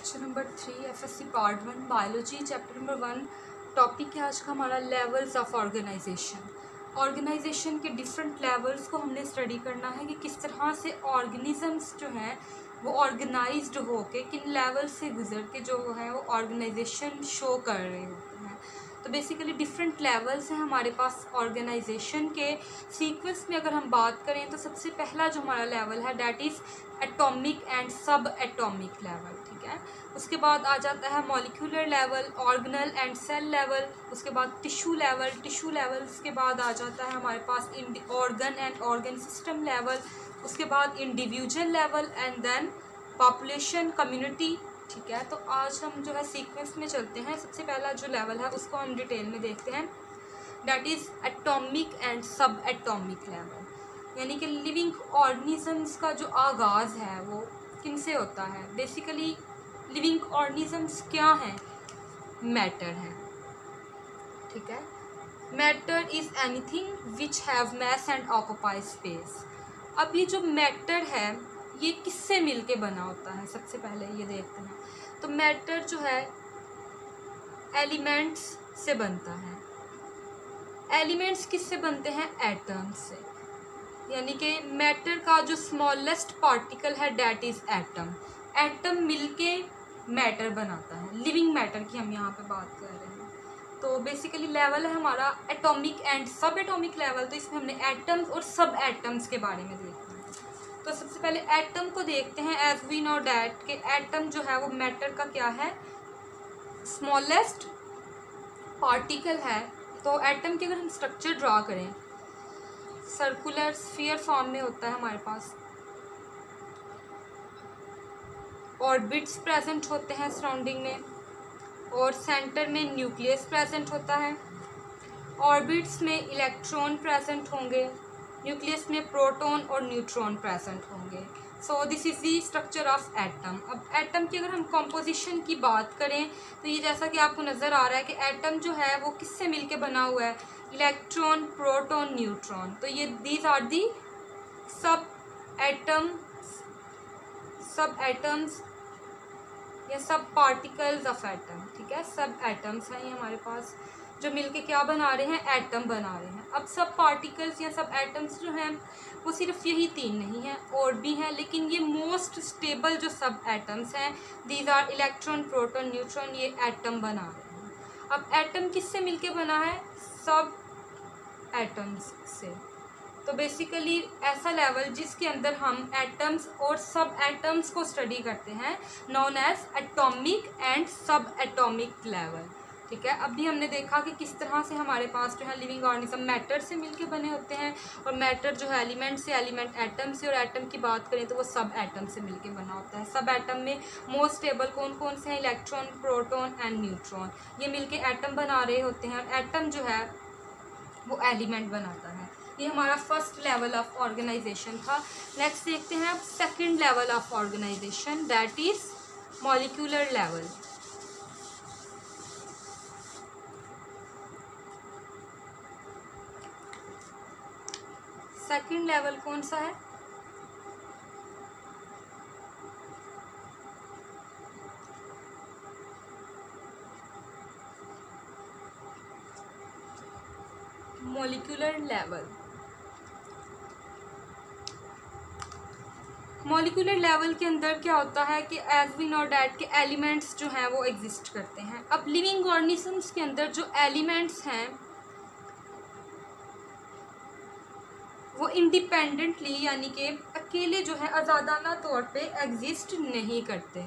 Lecture number 3 FSc part 1 biology chapter number 1। Topic है आज का हमारा लेवल्स ऑफ ऑर्गेनाइजेशन। ऑर्गेनाइजेशन के डिफरेंट लेवल्स को हमने स्टडी करना है कि किस तरह से ऑर्गेनिजम्स जो हैं वो ऑर्गेनाइज्ड होके किन लेवल से गुजर के जो है वो ऑर्गेनाइजेशन शो कर रहे होते हैं। तो बेसिकली डिफरेंट लेवल्स हैं हमारे पास ऑर्गेनाइजेशन के। सीक्वेंस में अगर हम बात करें तो सबसे पहला जो हमारा लेवल है that is atomic and sub atomic level, ठीक है। उसके बाद आ जाता है molecular level, organelle and cell level. उसके बाद टिश्यू लेवल। उसके बाद आ जाता है हमारे पास organ and organ system level. उसके बाद individual level and then population community, ठीक है। तो आज हम जो है सीक्वेंस में चलते हैं। सबसे पहला जो लेवल है उसको हम डिटेल में देखते हैं, that is atomic and sub atomic level. यानी कि लिविंग ऑर्गेनिजम्स का जो आगाज़ है वो किन से होता है। बेसिकली लिविंग ऑर्गेनिजम्स क्या हैं? मैटर है, ठीक है। Matter is anything which have mass and occupy space. अब ये जो मैटर है ये किससे मिलके बना होता है, सबसे पहले ये देखते हैं। तो मैटर जो है एलिमेंट्स से बनता है। एलिमेंट्स किससे बनते हैं? एटम्स से। यानी कि मैटर का जो स्मॉलेस्ट पार्टिकल है दैट इज़ एटम। एटम मिलके मैटर बनाता है। लिविंग मैटर की हम यहाँ पे बात कर रहे हैं। तो बेसिकली लेवल है हमारा atomic and sub atomic level. तो इसमें हमने एटम्स और सब एटम्स के बारे में देखा है। तो सबसे पहले एटम को देखते हैं। एज वी नो डैट कि एटम जो है वो मैटर का क्या है? स्मॉलेस्ट पार्टिकल है। तो एटम के अगर हम स्ट्रक्चर ड्रा करें, सर्कुलर स्फीयर फॉर्म में होता है हमारे पास। ऑर्बिट्स प्रेजेंट होते हैं सराउंडिंग में और सेंटर में न्यूक्लियस प्रेजेंट होता है। ऑर्बिट्स में इलेक्ट्रॉन प्रेजेंट होंगे, न्यूक्लियस में प्रोटॉन और न्यूट्रॉन प्रेजेंट होंगे। सो this is the structure of atom. अब एटम की अगर हम कॉम्पोजिशन की बात करें तो ये जैसा कि आपको नज़र आ रहा है कि एटम जो है वो किससे मिलके बना हुआ है? Electron, proton, neutron. तो ये दीज आर दी सब एटम्स या सब पार्टिकल्स ऑफ एटम, ठीक है। सब एटम्स हैं ये हमारे पास जो मिलके क्या बना रहे हैं? एटम बना रहे हैं। अब सब पार्टिकल्स या सब एटम्स जो हैं वो सिर्फ यही तीन नहीं हैं, और भी हैं, लेकिन ये मोस्ट स्टेबल जो सब एटम्स हैं these are electron, proton, neutron, ये एटम बना रहे हैं। अब एटम किससे मिलके बना है? सब एटम्स से। तो बेसिकली ऐसा लेवल जिसके अंदर हम एटम्स और सब एटम्स को स्टडी करते हैं known as atomic and sub atomic level, ठीक है। अभी हमने देखा कि किस तरह से हमारे पास जो है लिविंग ऑर्गेनिज्म मैटर से मिलके बने होते हैं, और मैटर जो है एलिमेंट से, एलिमेंट एटम से, और एटम की बात करें तो वो सब एटम से मिलके बना होता है। सब एटम में मोस्ट स्टेबल कौन कौन से हैं? Electron, proton and neutron. ये मिलके एटम बना रहे होते हैं, और एटम जो है वो एलिमेंट बनाता है। ये हमारा फर्स्ट लेवल ऑफ ऑर्गेनाइजेशन था। नेक्स्ट देखते हैं अब second level of organisation, that is molecular level. Second level कौन सा है? Molecular level. मॉलिक्यूलर लेवल के अंदर क्या होता है कि एज वी नो डैट के एलिमेंट्स जो हैं वो एग्जिस्ट करते हैं। अब लिविंग ऑर्गेनिजम्स के अंदर जो एलिमेंट्स हैं वो इंडिपेंडेंटली यानी कि अकेले जो है आज़ादाना तौर पे एग्जिस्ट नहीं करते।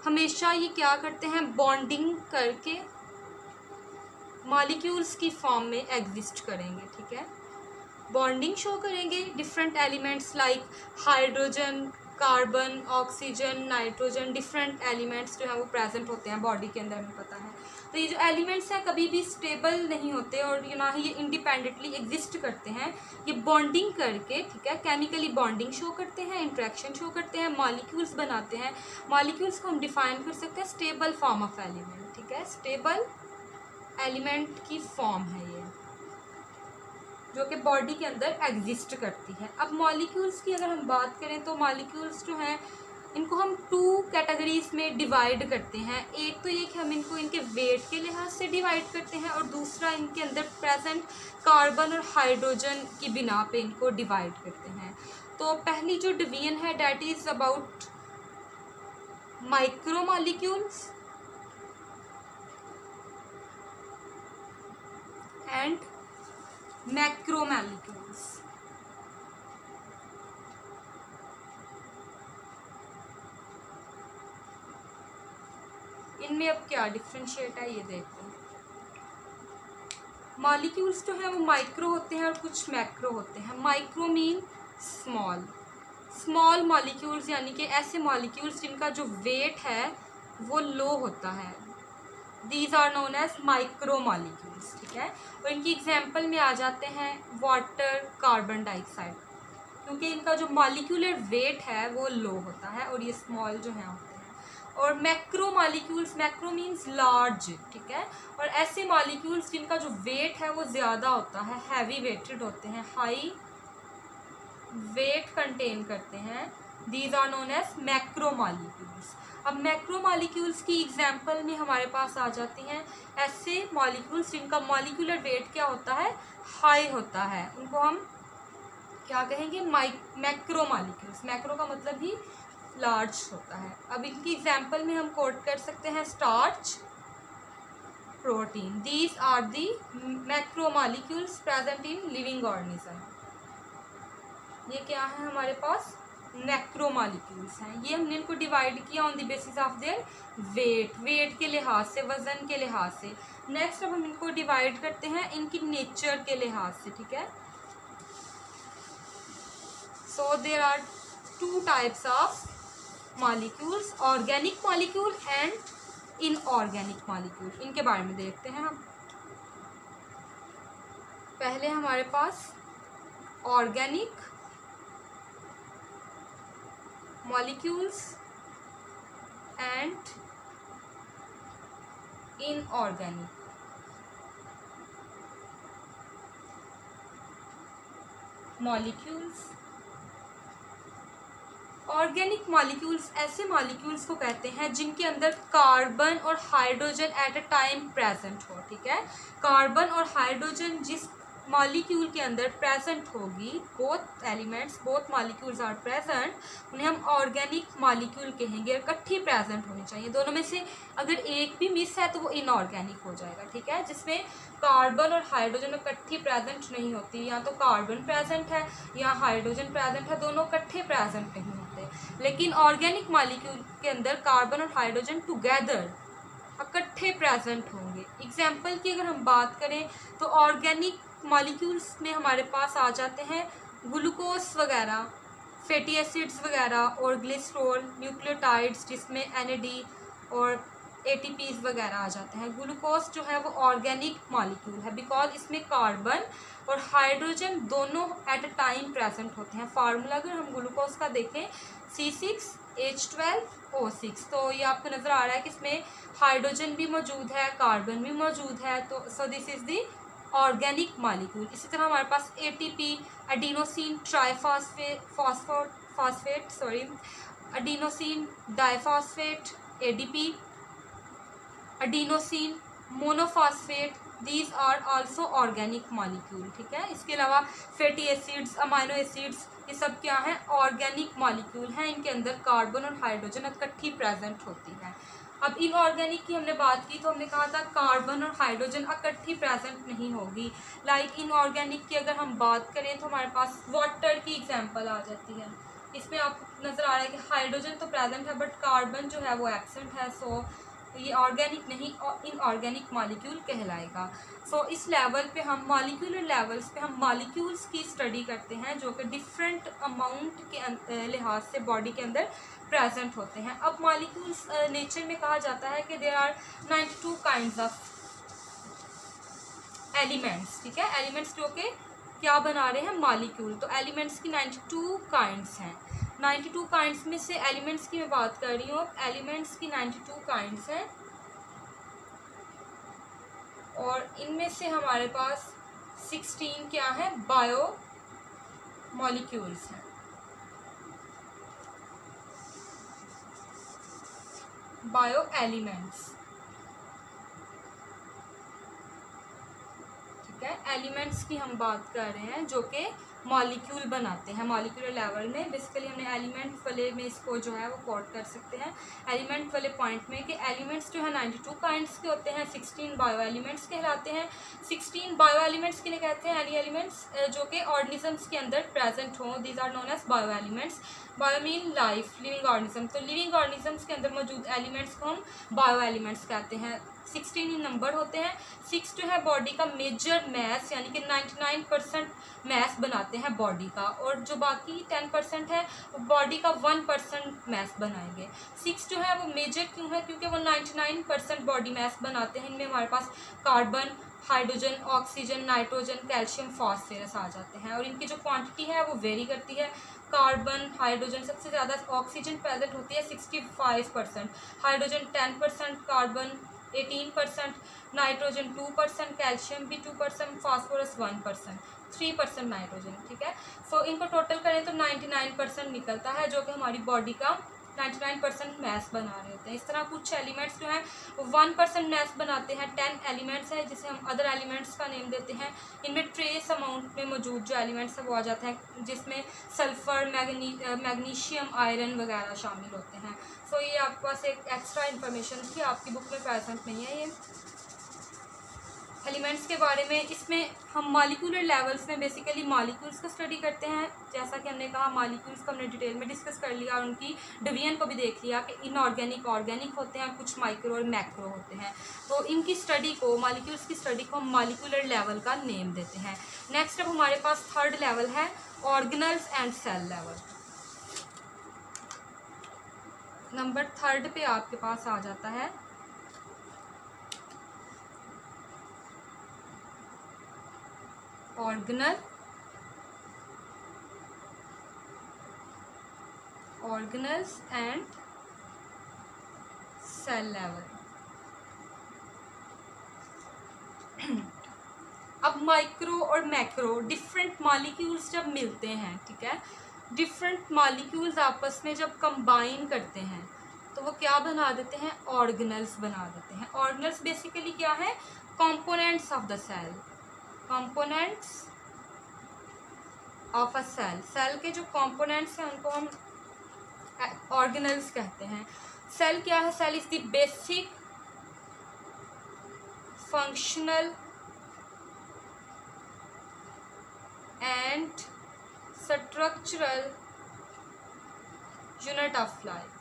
हमेशा ये क्या करते हैं? बॉन्डिंग करके मॉलिक्यूल्स की फॉर्म में एग्जिस्ट करेंगे, ठीक है। बॉन्डिंग शो करेंगे different elements like hydrogen, carbon, oxygen, nitrogen, different elements जो हैं वो प्रेजेंट होते हैं बॉडी के अंदर, हमें पता है। तो ये जो एलिमेंट्स हैं कभी भी स्टेबल नहीं होते और ना ही ये इंडिपेंडेंटली एग्जिस्ट करते हैं। ये बॉन्डिंग करके, ठीक है, केमिकली बॉन्डिंग शो करते हैं, इंट्रैक्शन शो करते हैं, मॉलिक्यूल्स बनाते हैं। मॉलिक्यूल्स को हम डिफाइन कर सकते हैं स्टेबल फॉर्म ऑफ एलिमेंट, ठीक है। स्टेबल एलिमेंट की फॉर्म है ये जो कि बॉडी के अंदर एग्जिस्ट करती है। अब मॉलिक्यूल्स की अगर हम बात करें तो मॉलिक्यूल्स जो हैं इनको हम टू कैटेगरीज में डिवाइड करते हैं। एक तो ये कि हम इनको इनके वेट के लिहाज से डिवाइड करते हैं और दूसरा इनके अंदर प्रेजेंट कार्बन और हाइड्रोजन की बिना पे इनको डिवाइड करते हैं। तो पहली जो डिवीजन है that is about micromolecules and macromolecules. इनमें अब क्या डिफ्रेंशिएट है ये देखते हैं। मॉलिक्यूल्स जो है वो माइक्रो होते हैं और कुछ मैक्रो होते हैं। Micro mean small, small molecules यानी कि ऐसे मॉलिक्यूल्स जिनका जो वेट है वो लो होता है, these are known as micro molecules, ठीक है। और इनकी एग्जाम्पल में आ जाते हैं वाटर, कार्बन डाइऑक्साइड, क्योंकि इनका जो मॉलिक्यूलर वेट है वो लो होता है और ये स्मॉल जो है होते हैं। और macro molecules, macro means large, ठीक है। और ऐसे मॉलिक्यूल्स जिनका जो वेट है वो ज़्यादा होता है, हैवी वेटेड होते हैं, हाई वेट कंटेन करते हैं, these are known as macro molecules. अब मैक्रो मॉलिक्यूल्स की एग्जाम्पल में हमारे पास आ जाती हैं ऐसे मॉलिक्यूल्स जिनका मॉलिक्यूलर वेट क्या होता है, हाई होता है, उनको हम क्या कहेंगे, मैक्रो मॉलिक्यूल्स। मैक्रो का मतलब ही लार्ज होता है। अब इनकी एग्जाम्पल में हम कोट कर सकते हैं starch, protein, these are the macro molecules present in living organism. ये क्या है हमारे पास, मैक्रो मॉलिक्यूल्स हैं। ये हमने इनको डिवाइड किया on the basis of their weight, weight के लिहाज से, वजन के लिहाज से। नेक्स्ट अब हम इनको डिवाइड करते हैं इनकी नेचर के लिहाज से, ठीक है। So there are two types of molecules, organic molecule and inorganic molecule. इनके बारे में देखते हैं हम। पहले हमारे पास organic molecules and inorganic। Molecules, organic molecules ऐसे मॉलिक्यूल्स को कहते हैं जिनके अंदर कार्बन और hydrogen at a time present हो, ठीक है। कार्बन और हाइड्रोजन जिस मॉलिक्यूल के अंदर प्रेजेंट होगी, both elements, both molecules are present, उन्हें हम ऑर्गेनिक मॉलिक्यूल कहेंगे। इकट्ठी प्रेजेंट होनी चाहिए, दोनों में से अगर एक भी मिस है तो वो इनऑर्गेनिक हो जाएगा, ठीक है। जिसमें कार्बन और हाइड्रोजन इकट्ठी प्रेजेंट नहीं होती, या तो कार्बन प्रेजेंट है या हाइड्रोजन प्रेजेंट है, दोनों इकट्ठे प्रेजेंट नहीं होते। लेकिन ऑर्गेनिक मॉलिक्यूल के अंदर कार्बन और हाइड्रोजन टुगेदर इकट्ठे प्रेजेंट होंगे। एग्जाम्पल की अगर हम बात करें तो ऑर्गेनिक मॉलिक्यूल्स में हमारे पास आ जाते हैं ग्लूकोज वगैरह, फैटी एसिड्स वगैरह और ग्लिसरॉल, न्यूक्लियोटाइड्स जिसमें NAD और ATPs वगैरह आ जाते हैं। ग्लूकोज जो है वो ऑर्गेनिक मॉलिक्यूल है बिकॉज इसमें कार्बन और हाइड्रोजन दोनों एट अ टाइम प्रेजेंट होते हैं। फार्मूला अगर हम ग्लूकोज का देखें C6H12O6, तो ये आपको नज़र आ रहा है कि इसमें हाइड्रोजन भी मौजूद है, कार्बन भी मौजूद है, तो so this is the organic molecule. इसी तरह हमारे पास ATP, adenosine triphosphate, adenosine diphosphate, ADP, adenosine monophosphate, these are also organic molecule, ठीक है। इसके अलावा फैटी एसिड्स, अमाइनो एसिड्स, ये सब क्या है, ऑर्गेनिक मॉलिक्यूल हैं। इनके अंदर कार्बन और हाइड्रोजन इकट्ठी प्रेजेंट होती है। अब इनऑर्गेनिक की हमने बात की तो हमने कहा था कार्बन और हाइड्रोजन इकट्ठी प्रेजेंट नहीं होगी। लाइक इनऑर्गेनिक की अगर हम बात करें तो हमारे पास वाटर की एग्जांपल आ जाती है। इसमें आपको नज़र आ रहा है कि हाइड्रोजन तो प्रेजेंट है बट कार्बन जो है वो एब्सेंट है, सो ये ऑर्गेनिक नहीं और इनऑर्गेनिक मॉलिक्यूल कहलाएगा। सो इस लेवल पे हम मॉलिक्यूलर लेवल्स पे हम मॉलिक्यूल्स की स्टडी करते हैं जो कि डिफरेंट अमाउंट के लिहाज से बॉडी के अंदर प्रेजेंट होते हैं। अब मॉलिक्यूल्स नेचर में कहा जाता है कि there are 92 kinds of elements, ठीक है। एलिमेंट्स जो कि क्या बना रहे हैं, मॉलिक्यूल। तो एलिमेंट्स की 92 काइंड्स हैं। 92 काइंड्स में से एलिमेंट्स की मैं बात कर रही हूँ। एलिमेंट्स की 92 काइंड्स हैं और इनमें से हमारे पास 16 क्या है, बायो मॉलिक्यूल्स हैं। बायो एलिमेंट्स, ठीक है। एलिमेंट्स की हम बात कर रहे हैं जो कि मॉलिक्यूल बनाते हैं मॉलिक्यूलर लेवल में। बेसिकली हमने एलिमेंट वाले में इसको जो है वो कोट कर सकते हैं एलिमेंट वाले पॉइंट में कि एलिमेंट्स जो है 92 काइंड्स के होते हैं, 16 बायो एलिमेंट्स कहलाते हैं। 16 बायो एलिमेंट्स के लिए कहते हैं एनी एलिमेंट्स जो कि ऑर्गेनिजम्स के अंदर प्रेजेंट हों, these are known as bio elements. Bio mean life, living organism, तो लिविंग ऑर्गेनिजम्स के अंदर मौजूद एलिमेंट्स को हम बायो एलिमेंट्स कहते हैं। 16 ही नंबर होते हैं। 6 जो है बॉडी का मेजर मैस यानी कि 99% मैस बनाते हैं बॉडी का, और जो बाकी 10% है वो बॉडी का 1% मैस बनाएंगे। 6 जो है वो मेजर क्यों है, क्योंकि वो 99% बॉडी मैस बनाते हैं। इनमें हमारे पास carbon, hydrogen, oxygen, nitrogen, calcium, phosphorus आ जाते हैं, और इनकी जो क्वांटिटी है वो वेरी करती है। कार्बन, हाइड्रोजन सबसे ज़्यादा, ऑक्सीजन प्रेजेंट होती है 65%, हाइड्रोजन 10%, कार्बन 18%, नाइट्रोजन 2%, कैल्शियम भी 2%, फास्फोरस 1%, 3% नाइट्रोजन, ठीक है। सो इनको टोटल करें तो 99% निकलता है, जो कि हमारी बॉडी का 99% मैस बना रहे होते हैं। इस तरह कुछ एलिमेंट्स जो हैं वो 1% मैस बनाते हैं। 10 एलिमेंट्स हैं जिसे हम अदर एलिमेंट्स का नेम देते हैं। इनमें ट्रेस अमाउंट में मौजूद जो एलिमेंट्स हैं वो आ जाते हैं, जिसमें सल्फ़र, मैग्नीशियम, आयरन वगैरह शामिल होते हैं। सो ये आपके पास एक एक्स्ट्रा इन्फॉर्मेशन थी, आपकी बुक में प्रेजेंट नहीं है ये एलिमेंट्स के बारे में। इसमें हम मॉलिक्यूलर लेवल्स में बेसिकली मॉलिक्यूल्स को स्टडी करते हैं। जैसा कि हमने कहा मॉलिक्यूल्स को हमने डिटेल में डिस्कस कर लिया और उनकी डिवीजन को भी देख लिया कि इनऑर्गेनिक, ऑर्गेनिक होते हैं, कुछ माइक्रो और मैक्रो होते हैं। तो इनकी स्टडी को, मॉलिक्यूल्स की स्टडी को हम मॉलिक्यूलर लेवल का नेम देते हैं। नेक्स्ट अब हमारे पास थर्ड लेवल है organelles and cell level. Number 3 पे आपके पास आ जाता है ऑर्गेनल्स एंड सेल लेवल। अब माइक्रो और मैक्रो डिफरेंट मॉलिक्यूल्स जब मिलते हैं, ठीक है, डिफरेंट मॉलिक्यूल्स आपस में जब कंबाइन करते हैं तो वो क्या बना देते हैं, ऑर्गेनल्स बना देते हैं। ऑर्गेनल्स बेसिकली क्या है, components of the cell, components of a cell. Cell के जो कंपोनेंट्स हैं उनको हम ऑर्गेनल्स कहते हैं। सेल क्या है, cell is the basic functional and structural unit of life.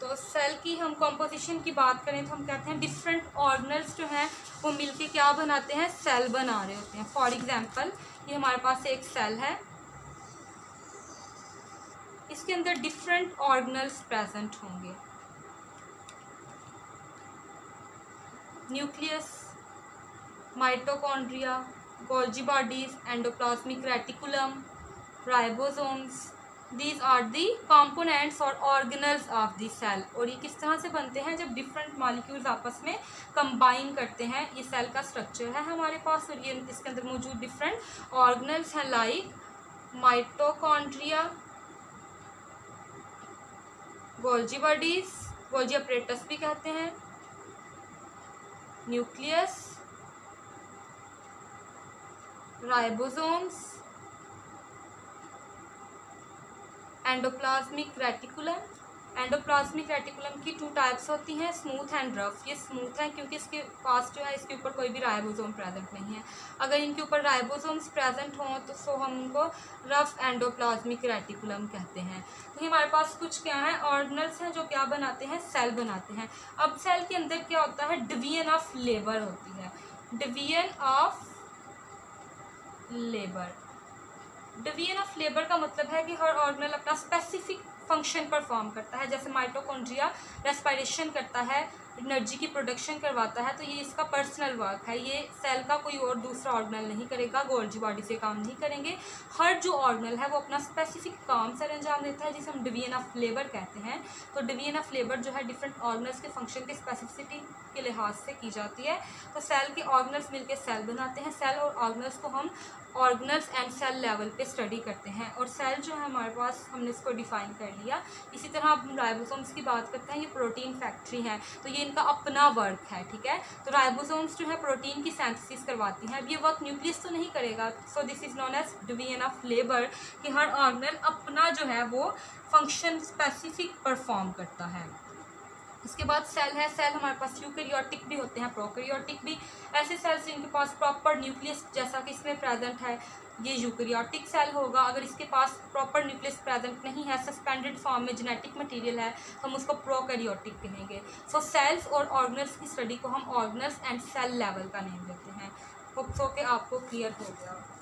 तो सेल की हम कंपोजिशन की बात करें तो हम कहते हैं डिफरेंट ऑर्गेनल्स जो हैं वो मिलके क्या बनाते हैं, सेल बना रहे होते हैं। फॉर एग्जांपल ये हमारे पास एक सेल है, इसके अंदर डिफरेंट ऑर्गेनल्स प्रेजेंट होंगे। Nucleus, mitochondria, Golgi bodies, endoplasmic reticulum, ribosomes, these are the components और organelles of the cell। और ये किस तरह से बनते हैं, जब डिफरेंट मॉलिक्यूल्स आपस में कंबाइन करते हैं। ये सेल का स्ट्रक्चर है हमारे पास, और ये इसके अंदर मौजूद डिफरेंट ऑर्गेनल्स हैं, like mitochondria, Golgi bodies, Golgi apparatus भी कहते हैं, nucleus, ribosomes, endoplasmic reticulum. Endoplasmic reticulum की 2 टाइप्स होती हैं, स्मूथ एंड रफ। ये स्मूथ है क्योंकि इसके पास जो है इसके ऊपर कोई भी राइबोसोम प्रेजेंट नहीं है। अगर इनके ऊपर राइबोसोम्स प्रेजेंट हों तो हम उनको रफ एंडोप्लाज्मिक रेटिकुलम कहते हैं। तो हमारे पास कुछ क्या है, ऑर्गेनल्स हैं जो क्या बनाते हैं, सेल बनाते हैं। अब सेल के अंदर क्या होता है, डिवीजन ऑफ लेबर होती है, division of labour. Division of labour का मतलब है कि हर ऑर्गेनल अपना स्पेसिफिक फंक्शन परफॉर्म करता है। जैसे माइटोकॉन्ड्रिया रेस्पिरेशन करता है, एनर्जी की प्रोडक्शन करवाता है, तो ये इसका पर्सनल वर्क है, ये सेल का कोई और दूसरा ऑर्गेनल नहीं करेगा, गोल्जी बॉडी से काम नहीं करेंगे। हर जो ऑर्गेनल है वो अपना स्पेसिफिक काम सर अंजाम देता है, जिसे हम डिवीजन ऑफ लेबर कहते हैं। तो डिवीजन ऑफ लेबर जो है डिफरेंट ऑर्गेनल्स के फंक्शन की स्पेसिफिसिटी के लिहाज से की जाती है। तो सेल के ऑर्गेनल्स मिलकर सेल बनाते हैं। सेल और ऑर्गेनल्स को हम ऑर्गेनल्स एंड सेल लेवल पे स्टडी करते हैं। और सेल जो है हमारे पास, हमने इसको डिफ़ाइन कर लिया। इसी तरह अब हम राइबोसोम्स की बात करते हैं। ये प्रोटीन फैक्ट्री है, तो ये इनका अपना वर्क है, ठीक है। तो राइबोसोम्स जो है प्रोटीन की सिंथेसिस करवाती हैं। अब ये वर्क न्यूक्लियस तो नहीं करेगा, so this is known as division of labour, कि हर ऑर्गेनल अपना जो है वो फंक्शन स्पेसिफिक परफॉर्म करता है। इसके बाद सेल है। सेल हमारे पास यूकैरियोटिक भी होते हैं, प्रोकैरियोटिक भी। ऐसे सेल्स जिनके पास प्रॉपर न्यूक्लियस, जैसा कि इसमें प्रेजेंट है, ये यूकैरियोटिक सेल होगा। अगर इसके पास प्रॉपर न्यूक्लियस प्रेजेंट नहीं है, सस्पेंडेड फॉर्म में जेनेटिक मटेरियल है, तो हम उसको प्रोकैरियोटिक कहेंगे। सो सेल्स और ऑर्गेनल्स की स्टडी को हम ऑर्गेनल्स एंड सेल लेवल का नेम देते हैं। होप सो के आपको क्लियर हो गया।